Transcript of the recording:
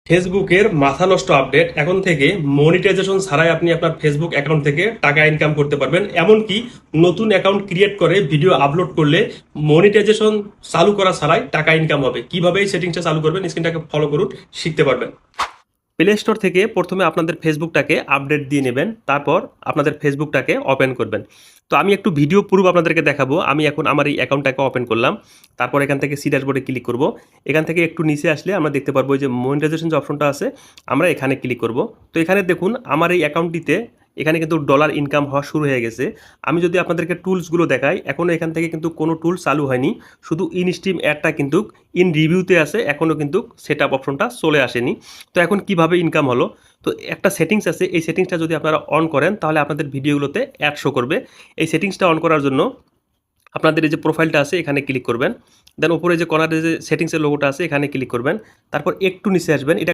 ফেসবুকের মাথা নষ্ট আপডেট এখন থেকে মনিটাইজেশন ছাড়াই আপনি আপনার ফেসবুক অ্যাকাউন্ট থেকে টাকা ইনকাম করতে পারবেন। এমনকি নতুন অ্যাকাউন্ট ক্রিয়েট করে ভিডিও আপলোড করলে মনিটাইজেশন চালু করা ছাড়াই টাকা ইনকাম হবে। কিভাবে এই সেটিংসটা চালু করবেন স্ক্রিনটাকে ফলো করুন, শিখতে পারবেন। প্লে স্টোর থেকে প্রথমে আপনাদের ফেসবুকটাকে আপডেট দিয়ে নেবেন, তারপর আপনাদের ফেসবুকটাকে ওপেন করবেন। তো আমি একটু ভিডিও প্রুফ আপনাদেরকে দেখাবো। আমি এখন আমার এই অ্যাকাউন্টটাকে ওপেন করলাম, তারপর এখান থেকে সি ড্যাশবোর্ডে ক্লিক করব। এখান থেকে একটু নিচে আসলে আমরা দেখতে পারবো যে মনিটাইজেশন যে অপশনটা আছে, আমরা এখানে ক্লিক করব। তো এখানে দেখুন আমার এই অ্যাকাউন্টটিতে এখানে কিন্তু ডলার ইনকাম হওয়া শুরু হয়ে গেছে। আমি যদি আপনাদেরকে টুলসগুলো দেখাই, এখনও এখান থেকে কিন্তু কোনো টুল চালু হয়নি, শুধু ইন স্ট্রিম অ্যাডটা কিন্তু ইন রিভিউতে আছে, এখনও কিন্তু সেট আপ অপশনটা চলে আসেনি। তো এখন কিভাবে ইনকাম হলো, তো একটা সেটিংস আছে, এই সেটিংসটা যদি আপনারা অন করেন তাহলে আপনাদের ভিডিওগুলোতে অ্যাড শো করবে। এই সেটিংসটা অন করার জন্য আপনাদের এই যে প্রোফাইলটা আছে এখানে ক্লিক করবেন, দেন উপরে যে কর্নারে যে সেটিংসের লোগোটা আছে এখানে ক্লিক করবেন, তারপর একটু নিচে আসবেন। এটা